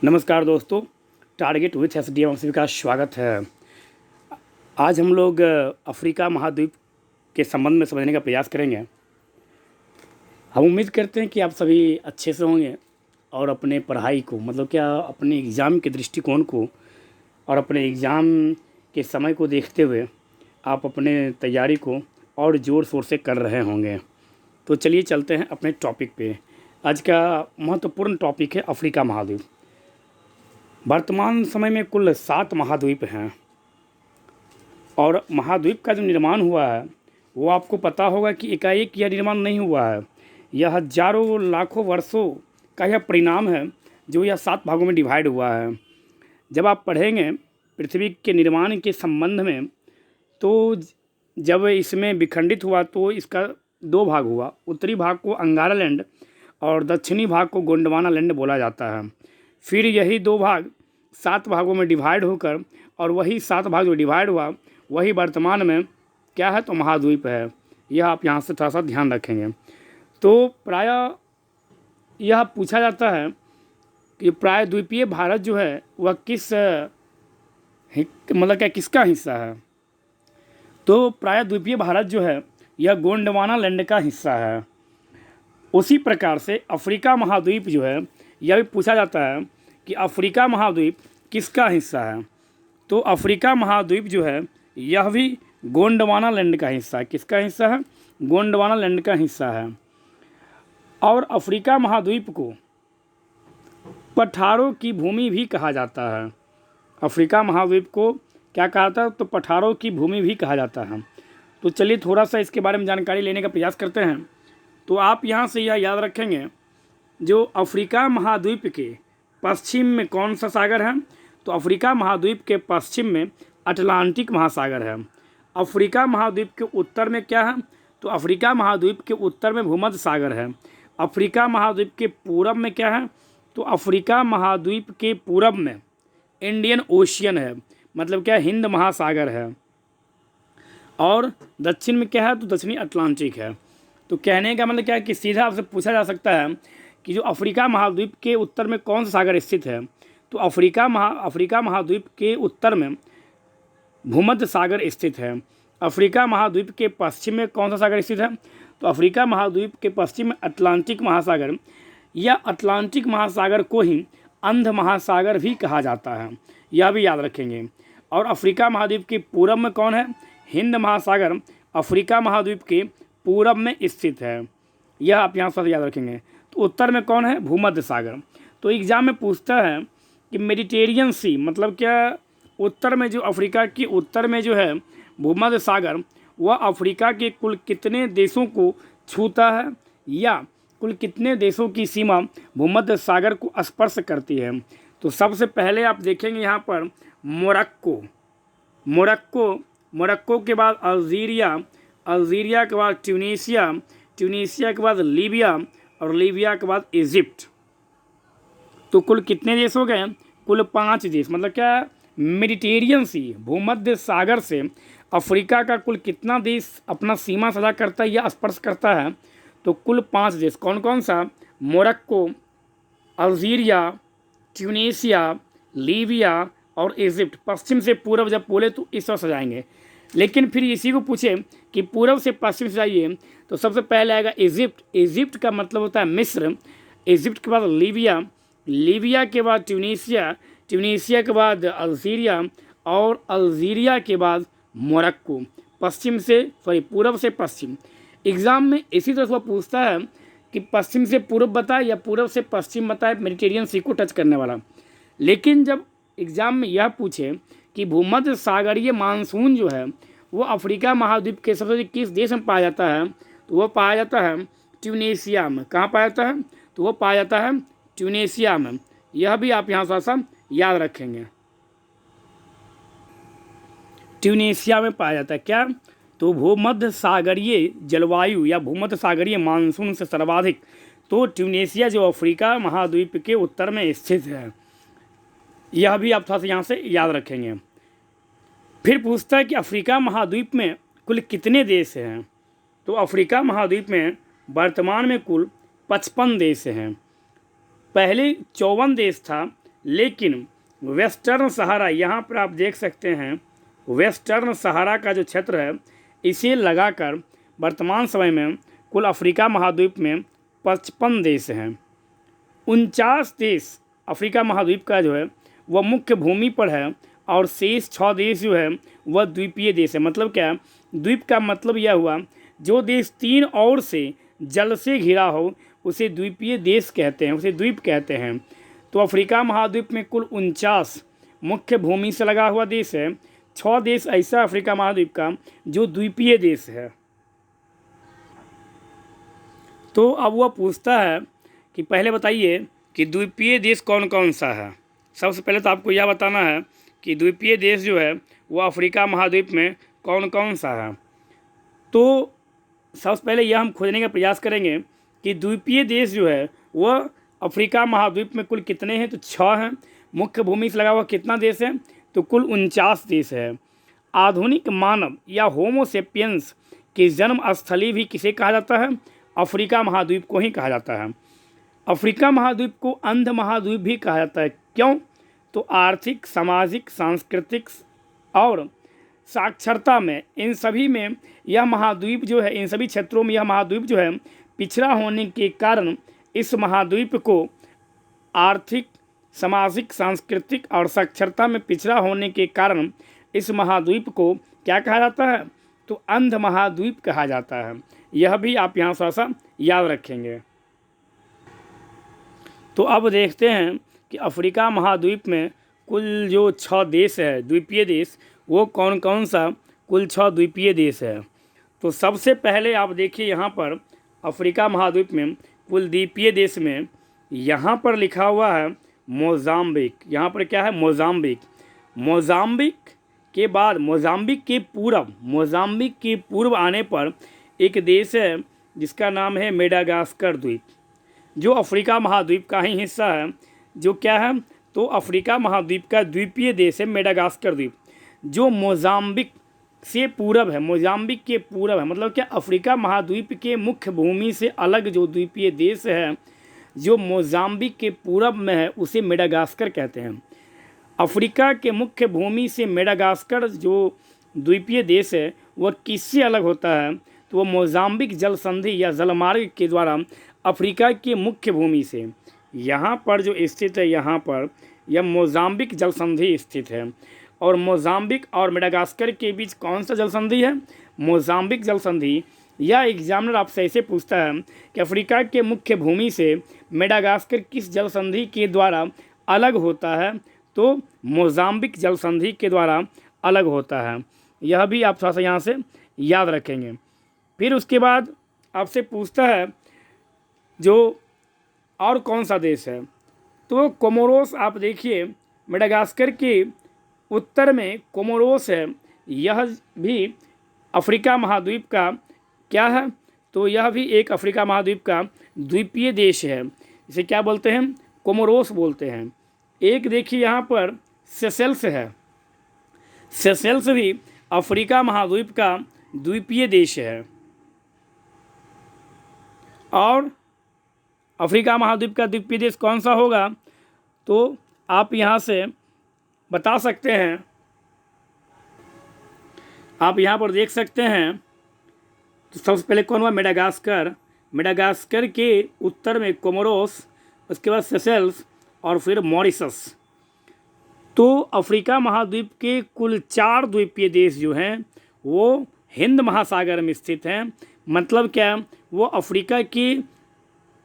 नमस्कार दोस्तों, target with SDM आप सभी का स्वागत है। आज हम लोग अफ्रीका महाद्वीप के संबंध में समझने का प्रयास करेंगे। हम उम्मीद करते हैं कि आप सभी अच्छे से होंगे और अपने पढ़ाई को अपने एग्ज़ाम के दृष्टिकोण को और अपने एग्ज़ाम के समय को देखते हुए आप अपने तैयारी को और ज़ोर शोर से कर रहे होंगे। तो चलिए चलते हैं अपने टॉपिक पे। आज का महत्वपूर्ण टॉपिक है अफ्रीका महाद्वीप। वर्तमान समय में कुल 7 महाद्वीप हैं और महाद्वीप का जो निर्माण हुआ है वो आपको पता होगा कि एकाएक यह निर्माण नहीं हुआ है। यह हजारों लाखों वर्षों का यह परिणाम है जो यह 7 भागों में डिवाइड हुआ है। जब आप पढ़ेंगे पृथ्वी के निर्माण के संबंध में तो जब इसमें विखंडित हुआ तो इसका 2 भाग हुआ। उत्तरी भाग को अंगारा लैंड और दक्षिणी भाग को गोंडवाना लैंड बोला जाता है। फिर यही 2 भाग 7 भागों में डिवाइड होकर और वही 7 भाग जो डिवाइड हुआ वही वर्तमान में क्या है तो महाद्वीप है। यह आप यहाँ से थोड़ा सा ध्यान रखेंगे। तो प्रायः यह पूछा जाता है कि प्रायद्वीपीय भारत जो है वह किसका हिस्सा है। तो प्रायद्वीपीय भारत जो है यह गोंडवाना लैंड का हिस्सा है। उसी प्रकार से अफ्रीका महाद्वीप जो है यह भी पूछा जाता है कि अफ्रीका महाद्वीप किसका हिस्सा है। तो अफ्रीका महाद्वीप जो है यह भी गोंडवाना लैंड का हिस्सा है। किसका हिस्सा है? गोंडवाना लैंड का हिस्सा है। और अफ्रीका महाद्वीप को पठारों की भूमि भी कहा जाता है। अफ्रीका महाद्वीप को क्या कहा जाता है? तो पठारों की भूमि भी कहा जाता है। तो चलिए थोड़ा सा इसके बारे में जानकारी लेने का प्रयास करते हैं। तो आप यहाँ से यह याद रखेंगे, जो अफ्रीका महाद्वीप के पश्चिम में कौन सा सागर है? तो अफ्रीका महाद्वीप के पश्चिम में अटलांटिक महासागर है। अफ्रीका महाद्वीप के उत्तर में क्या है? तो अफ्रीका महाद्वीप के उत्तर में भूमध्य सागर है। अफ्रीका महाद्वीप के पूरब में क्या है? तो अफ्रीका महाद्वीप के पूरब में इंडियन ओशियन है, मतलब क्या, हिंद महासागर है। और दक्षिण में क्या है? तो दक्षिणी अटलांटिक है। तो कहने का मतलब क्या है कि सीधा आपसे पूछा जा सकता है कि जो अफ्रीका महाद्वीप के उत्तर में कौन सा सागर स्थित है? तो अफ्रीका महाद्वीप के उत्तर में भूमध्य सागर स्थित है। अफ्रीका महाद्वीप के पश्चिम में कौन सा सागर स्थित है? तो अफ्रीका महाद्वीप के पश्चिम में अटलांटिक महासागर, या अटलांटिक महासागर को ही अंध महासागर भी कहा जाता है। यह भी याद रखेंगे। और अफ्रीका महाद्वीप के पूरब में कौन है? हिंद महासागर अफ्रीका महाद्वीप के पूरब में स्थित है। यह आप यहाँ पर याद रखेंगे। तो उत्तर में कौन है? भूमध्य सागर। तो एग्जाम में पूछता है कि मेडिटेरियन सी मतलब क्या, उत्तर में जो अफ्रीका के उत्तर में जो है भूमध्य सागर, वह अफ्रीका के कुल कितने देशों को छूता है, या कुल कितने देशों की सीमा भूमध्य सागर को स्पर्श करती है? तो सबसे पहले आप देखेंगे यहाँ पर मोरक्को के बाद अल्जीरिया के बाद ट्यूनीशिया के बाद लीबिया और लीबिया के बाद इजिप्ट। तो कुल कितने देश हो गए? कुल 5 देश। मतलब क्या, मेडिटेरियन सी भूमध्य सागर से अफ्रीका का कुल कितना देश अपना सीमा साझा करता है या स्पर्श करता है? तो कुल 5 देश। कौन कौन सा? मोरक्को, अल्जीरिया, ट्यूनीशिया, लीबिया और इजिप्ट। पश्चिम से पूर्व जब बोले तो इस तरह सजाएंगे। लेकिन फिर इसी को पूछे कि पूर्व से पश्चिम से जाइए तो सबसे पहले आएगा इजिप्ट। इजिप्ट का मतलब होता है मिस्र। इजिप्ट के बाद लीबिया के बाद ट्यूनीशिया के बाद अल्जीरिया और अल्जीरिया के बाद मोरक्को। पूर्व से पश्चिम। एग्ज़ाम में इसी तरह से पूछता है कि पश्चिम से पूर्व बताए या पूर्व से पश्चिम बताए, मेडिटेरियन सी को टच करने वाला। लेकिन जब एग्ज़ाम में यह पूछे कि भूमध्य सागरीय मानसून जो है वो अफ्रीका महाद्वीप के सबसे किस देश में पाया जाता है? तो वो पाया जाता है ट्यूनीशिया में। कहाँ पाया जाता है? तो वो पाया जाता है ट्यूनीशिया में। यह भी आप यहाँ सा याद रखेंगे। ट्यूनीशिया में पाया जाता है क्या? तो भूमध्य सागरीय जलवायु या भूमध्य सागरीय मानसून से सर्वाधिक तो ट्यूनीशिया जो अफ्रीका महाद्वीप के उत्तर में स्थित है। यह भी आप थोड़ा सा यहाँ से याद रखेंगे। फिर पूछता है कि अफ्रीका महाद्वीप में कुल कितने देश हैं? तो अफ्रीका महाद्वीप में वर्तमान में कुल 55 देश हैं। पहले 54 देश था, लेकिन वेस्टर्न सहारा, यहाँ पर आप देख सकते हैं वेस्टर्न सहारा का जो क्षेत्र है इसे लगाकर वर्तमान समय में कुल अफ्रीका महाद्वीप में 55 देश हैं। 49 देश अफ्रीका महाद्वीप का जो है वह मुख्य भूमि पर है और शेष 6 देश जो है वह द्वीपीय देश है। मतलब क्या, द्वीप का मतलब यह हुआ जो देश 3 ओर से जल से घिरा हो उसे द्वीपीय देश कहते हैं, उसे द्वीप कहते हैं। तो अफ्रीका महाद्वीप में कुल 49 मुख्य भूमि से लगा हुआ देश है। 6 देश ऐसा अफ्रीका महाद्वीप का जो द्वीपीय देश है। तो अब वह पूछता है कि पहले बताइए कि द्वीपीय देश कौन कौन सा है। सबसे पहले तो आपको यह बताना है कि द्वीपीय देश जो है वह अफ्रीका महाद्वीप में कौन कौन सा है। तो सबसे पहले यह हम खोजने का प्रयास करेंगे कि द्वीपीय देश जो है वह अफ्रीका महाद्वीप में कुल कितने हैं। तो 6 हैं। मुख्य भूमि से लगा हुआ कितना देश है, तो कुल 49 देश है। आधुनिक मानव या होमोसेपियंस की जन्म स्थली भी किसे कहा जाता है, अफ्रीका महाद्वीप को ही कहा जाता है। अफ्रीका महाद्वीप को अंध महाद्वीप भी कहा जाता है। क्यों, तो आर्थिक, सामाजिक, सांस्कृतिक और साक्षरता में इन सभी में यह महाद्वीप जो है, इन सभी क्षेत्रों में यह महाद्वीप जो है पिछड़ा होने के कारण इस महाद्वीप को आर्थिक, सामाजिक, सांस्कृतिक और साक्षरता में पिछड़ा होने के कारण इस महाद्वीप को क्या कहा जाता है, तो अंध महाद्वीप कहा जाता है। यह भी आप यहाँ थोड़ा सा याद रखेंगे। तो अब देखते हैं कि अफ्रीका महाद्वीप में कुल जो 6 देश है द्वीपीय देश, वो कौन कौन सा कुल 6 द्वीपीय देश है। तो सबसे पहले आप देखिए यहाँ पर अफ्रीका महाद्वीप में कुल द्वीपीय देश में यहाँ पर लिखा हुआ है मोजाम्बिक। यहाँ पर क्या है, मोजाम्बिक। मोजाम्बिक के बाद मोजाम्बिक के पूर्व आने पर एक देश है जिसका नाम है मेडागास्कर द्वीप, जो अफ्रीका महाद्वीप का ही हिस्सा है। जो क्या है, तो अफ्रीका महाद्वीप का द्वीपीय देश है मेडागास्कर द्वीप, जो मोजाम्बिक से पूरब है। मोजाम्बिक के पूरब है, मतलब क्या, अफ्रीका महाद्वीप के मुख्य भूमि से अलग जो द्वीपीय देश है जो मोजाम्बिक के पूरब में है उसे मेडागास्कर कहते हैं। अफ्रीका के मुख्य भूमि से मेडागास्कर जो द्वीपीय देश है वह किससे अलग होता है, तो वह मोजाम्बिक जल संधि या जलमार्ग के द्वारा अफ्रीका के मुख्य भूमि से यहाँ पर जो स्थित है, यहाँ पर यह मोजाम्बिक जल संधि स्थित है। और मोजाम्बिक और मेडागास्कर के बीच कौन सा जल संधि है, मोजाम्बिक जल संधि। यह एग्जामिनर आपसे ऐसे पूछता है कि अफ्रीका के मुख्य भूमि से मेडागास्कर किस जल संधि के द्वारा अलग होता है, तो मोजाम्बिक जल संधि के द्वारा अलग होता है। यह भी आप थोड़ा सा यहाँ से याद रखेंगे। फिर उसके बाद आपसे पूछता है जो और कौन सा देश है, तो कोमोरोस। आप देखिए मेडागास्कर के उत्तर में कोमोरोस है, यह भी अफ्रीका महाद्वीप का क्या है, तो यह भी एक अफ्रीका महाद्वीप का द्वीपीय देश है। इसे क्या बोलते हैं, कोमोरोस बोलते हैं। एक देखिए यहाँ पर सेशेल्स है, सेशेल्स भी अफ्रीका महाद्वीप का द्वीपीय देश है। और अफ्रीका महाद्वीप का द्वीपीय देश कौन सा होगा, तो आप यहाँ से बता सकते हैं। आप यहाँ पर देख सकते हैं। तो सबसे पहले कौन हुआ, मेडागास्कर। मेडागास्कर के उत्तर में कोमोरोस, उसके बाद सेशेल्स और फिर मॉरिशस। तो अफ्रीका महाद्वीप के कुल 4 द्वीपीय देश जो हैं वो हिंद महासागर में स्थित हैं। मतलब क्या, वो अफ्रीका के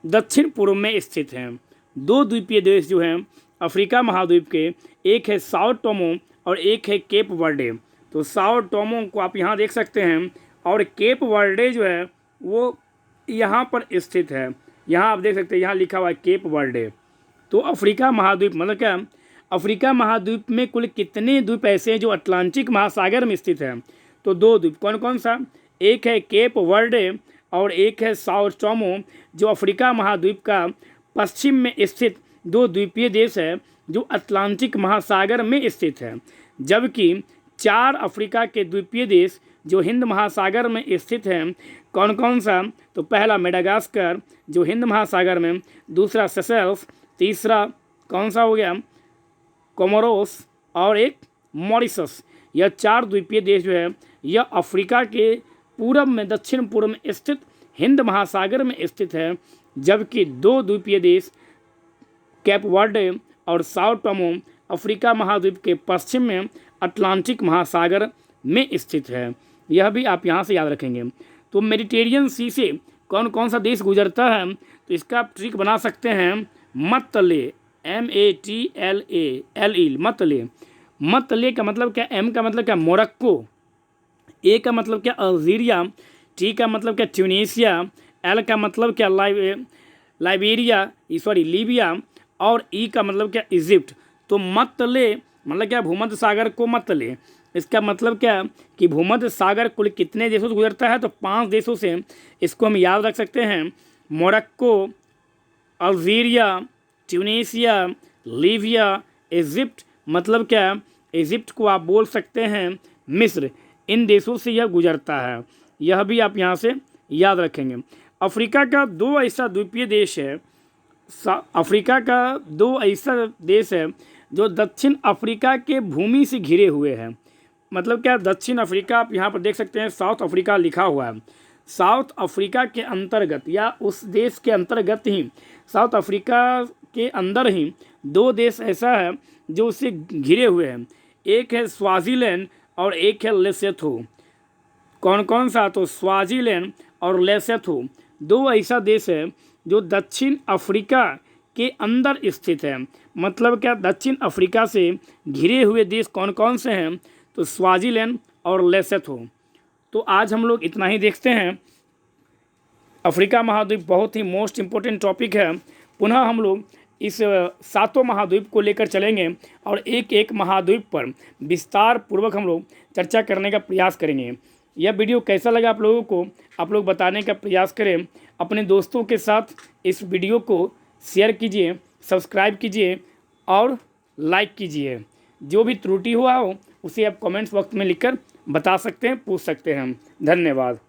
दक्षिण पूर्व में स्थित हैं। 2 द्वीपीय देश जो हैं अफ्रीका महाद्वीप के, एक है साओ टोमो और एक है केप वर्डे। तो साओ टोमो को आप यहाँ देख सकते हैं और केप वर्डे जो है वो यहाँ पर स्थित है। यहाँ आप देख सकते हैं, यहाँ लिखा हुआ है केप वर्डे। तो अफ्रीका महाद्वीप मतलब क्या, अफ्रीका महाद्वीप में कुल कितने द्वीप ऐसे हैं जो अटलांटिक महासागर में स्थित हैं, तो 2 द्वीप। कौन कौन सा, एक है केप वर्डे और एक है साओ टोमो, जो अफ्रीका महाद्वीप का पश्चिम में स्थित 2 द्वीपीय देश है जो अटलांटिक महासागर में स्थित है। जबकि 4 अफ्रीका के द्वीपीय देश जो हिंद महासागर में स्थित हैं, कौन कौन सा, तो पहला मेडागास्कर जो हिंद महासागर में, दूसरा सेशेल्स, तीसरा कौन सा हो गया, कोमोरोस और एक मॉरिशस। यह 4 द्वीपीय देश जो है यह अफ्रीका के पूरब में दक्षिण पूर्व में स्थित हिंद महासागर में स्थित है, जबकि 2 द्वीपीय देश कैप वर्डे और साओ टोमो अफ्रीका महाद्वीप के पश्चिम में अटलांटिक महासागर में स्थित है। यह भी आप यहाँ से याद रखेंगे। तो मेडिटेरियन सी से कौन कौन सा देश गुजरता है, तो इसका आप ट्रिक बना सकते हैं। मतले, MATLALE, मतले। मतले का मतलब क्या, M का मतलब क्या मोरक्को, A का मतलब क्या अल्जीरिया, T का मतलब क्या ट्यूनीसिया, L का मतलब क्या लीबिया और E का मतलब क्या इजिप्ट। तो मतले मतलब क्या भूमध्य सागर को मतले, इसका मतलब क्या कि भूमध्य सागर कुल कितने देशों से गुजरता है, तो 5 देशों से। इसको हम याद रख सकते हैं, Morocco, Algeria, Tunisia, Libya, Egypt. मतलब क्या, इजिप्ट को आप बोल सकते हैं मिस्र। इन देशों से यह गुजरता है, यह भी आप यहाँ से याद रखेंगे। अफ्रीका का 2 ऐसा द्वीपीय देश है, अफ्रीका का 2 ऐसा देश है जो दक्षिण अफ्रीका के भूमि से घिरे हुए हैं। मतलब क्या, दक्षिण अफ्रीका आप यहाँ पर देख सकते हैं, साउथ अफ्रीका लिखा हुआ है। साउथ अफ्रीका के अंतर्गत या उस देश के अंतर्गत ही, साउथ अफ्रीका के अंदर ही 2 देश ऐसा है जो उससे घिरे हुए हैं। एक है स्वाजीलैंड और एक है लेसोथो। कौन कौन सा, तो स्वाजीलैंड और लेसोथो 2 ऐसा देश है जो दक्षिण अफ्रीका के अंदर स्थित है। मतलब क्या, दक्षिण अफ्रीका से घिरे हुए देश कौन कौन से हैं, तो स्वाजीलैंड और लेसोथो। तो आज हम लोग इतना ही देखते हैं। अफ्रीका महाद्वीप बहुत ही मोस्ट इम्पोर्टेंट टॉपिक है। पुनः हम लोग इस 7 महाद्वीप को लेकर चलेंगे और एक एक महाद्वीप पर विस्तार पूर्वक हम लोग चर्चा करने का प्रयास करेंगे। यह वीडियो कैसा लगा आप लोगों को, आप लोग बताने का प्रयास करें। अपने दोस्तों के साथ इस वीडियो को शेयर कीजिए, सब्सक्राइब कीजिए और लाइक कीजिए। जो भी त्रुटि हुआ हो उसे आप कमेंट्स बॉक्स में लिखकर बता सकते हैं, पूछ सकते हैं। धन्यवाद।